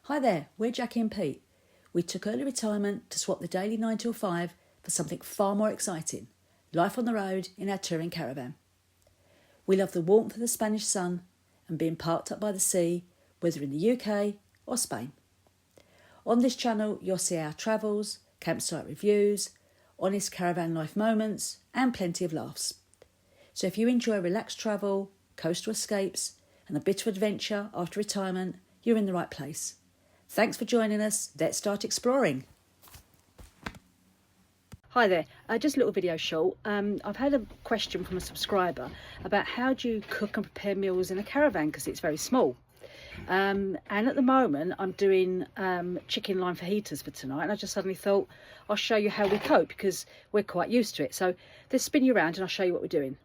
Hi there, we're Jackie and Pete. We took early retirement to swap the daily 9 till 5 for something far more exciting, life on the road in our touring caravan. We love the warmth of the Spanish sun and being parked up by the sea, whether in the UK or Spain. On this channel you'll see our travels, campsite reviews, honest caravan life moments and plenty of laughs. So if you enjoy relaxed travel, coastal escapes and a bit of adventure after retirement, you're in the right place. Thanks for joining us. Let's start exploring. Hi there, just a little video short. I've had a question from a subscriber about how do you cook and prepare meals in a caravan because it's very small. And at the moment I'm doing chicken lime fajitas for tonight, and I just suddenly thought I'll show you how we cope because we're quite used to it. So let's spin you around and I'll show you what we're doing.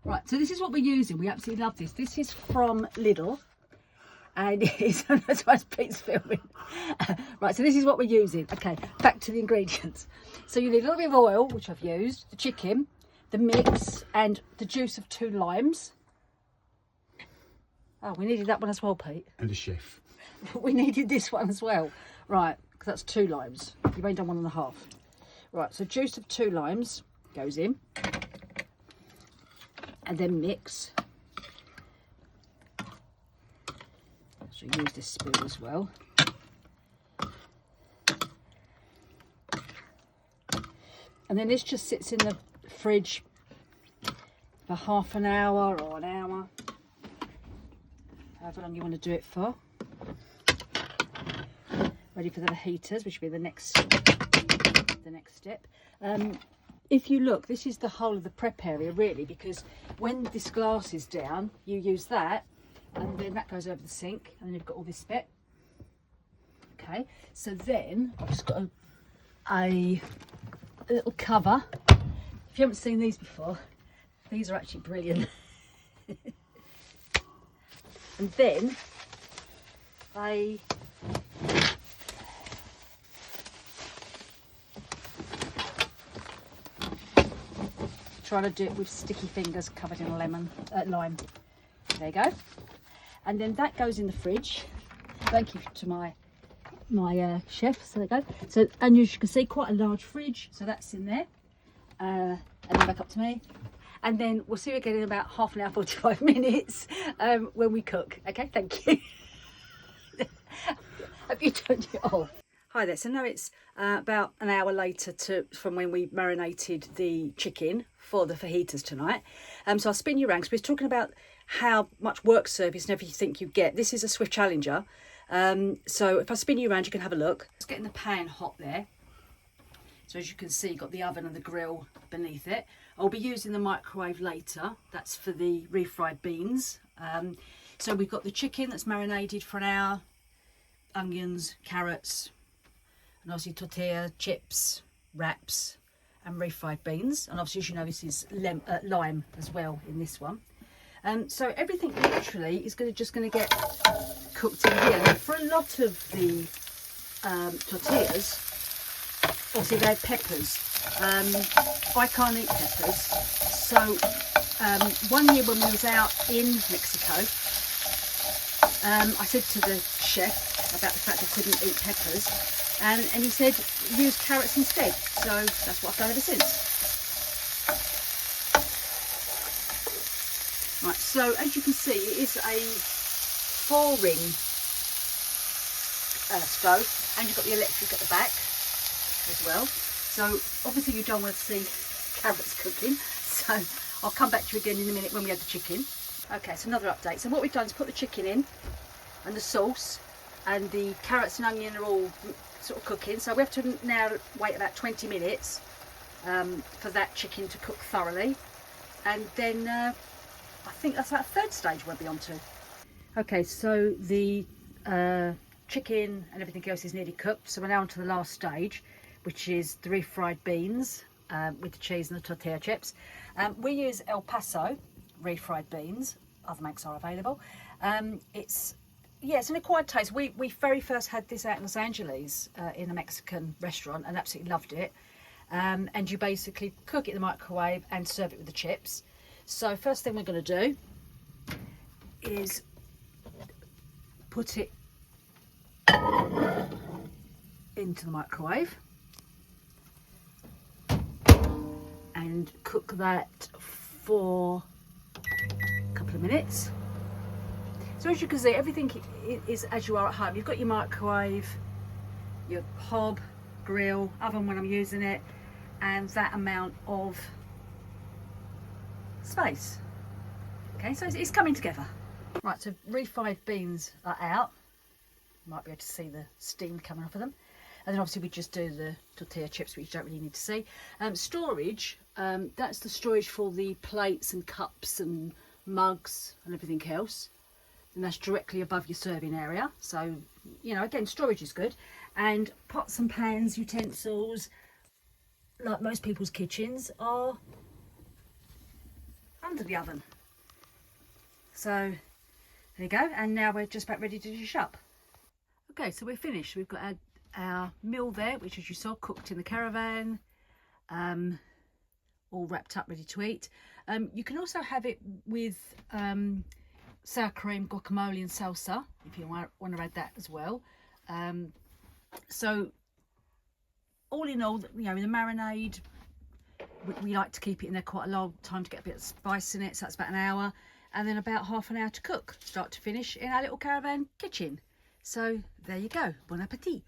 Right, so this is what we're using. We absolutely love this. This is from Lidl. And it's, that's why Pete's filming. Right, so this is what we're using. Okay, back to the ingredients. So you need a little bit of oil, which I've used, the chicken, the mix, and the juice of 2 limes. Oh, we needed that one as well, Pete. And a chef. We needed this one as well. Right, because that's 2 limes. You've only done 1.5. Right, so juice of 2 limes goes in. And then mix. So use this spoon as well. And then this just sits in the fridge for half an hour or an hour, however long you want to do it for. Ready for the fajitas, which will be the next step. If you look, this is the whole of the prep area really, because when this glass is down, you use that. And then that goes over the sink, and then you've got all this bit. Okay, so then I've just got a little cover. If you haven't seen these before, these are actually brilliant. And then trying to do it with sticky fingers covered in lime. There you go. And then that goes in the fridge. Thank you to my chef. So there you go. So, and you can see quite a large fridge. So that's in there. And then back up to me. And then we'll see you again in about half an hour, 45 minutes when we cook. Okay, thank you. Have you turned it off? Hi there. So now it's about an hour later from when we marinated the chicken for the fajitas tonight. So I'll spin you around because we're talking about how much work service and everything you get. This is a Swift Challenger. So if I spin you around, you can have a look. It's getting the pan hot there. So as you can see, you've got the oven and the grill beneath it. I'll be using the microwave later. That's for the refried beans. So we've got the chicken that's marinated for an hour, onions, carrots, and obviously tortilla, chips, wraps, and refried beans. And obviously, as you know, this is lime as well in this one. So everything literally is just going to get cooked in here. Now, for a lot of the tortillas, obviously they have peppers. I can't eat peppers. So one year when we was out in Mexico, I said to the chef about the fact I couldn't eat peppers. And he said, use carrots instead. So that's what I've done ever since. Right, so as you can see, it is a 4-ring stove, and you've got the electric at the back as well. So obviously you don't want to see carrots cooking. So I'll come back to you again in a minute when we have the chicken. Okay, so another update. So what we've done is put the chicken in, and the sauce, and the carrots and onion are all sort of cooking. So we have to now wait about 20 minutes for that chicken to cook thoroughly, and then I think that's our 3rd stage we'll be on to. Okay, so the chicken and everything else is nearly cooked, so we're now on to the last stage, which is the refried beans with the cheese and the tortilla chips. We use El Paso refried beans. Other makes are available. It's an acquired taste. We very first had this out in Los Angeles in a Mexican restaurant and absolutely loved it. And you basically cook it in the microwave and serve it with the chips. So first thing we're going to do is put it into the microwave and cook that for a couple of minutes. So as you can see, everything is as you are at home. You've got your microwave, your hob, grill, oven when I'm using it, and that amount of space. Okay, so it's coming together. Right, so refried beans are out. You might be able to see the steam coming off of them. And then obviously we just do the tortilla chips, which you don't really need to see. Storage, that's the storage for the plates and cups and mugs and everything else. And that's directly above your serving area. So, you know, again, storage is good. And pots and pans, utensils, like most people's kitchens, are under the oven. So there you go. And now we're just about ready to dish up. Okay, so we're finished. We've got our meal there, which, as you saw, cooked in the caravan, all wrapped up, ready to eat. You can also have it with sour cream, guacamole and salsa, if you want to add that as well. So all in all, you know, the marinade, we like to keep it in there quite a long time to get a bit of spice in it, so that's about an hour, and then about half an hour to cook, start to finish, in our little caravan kitchen. So there you go, bon appetit.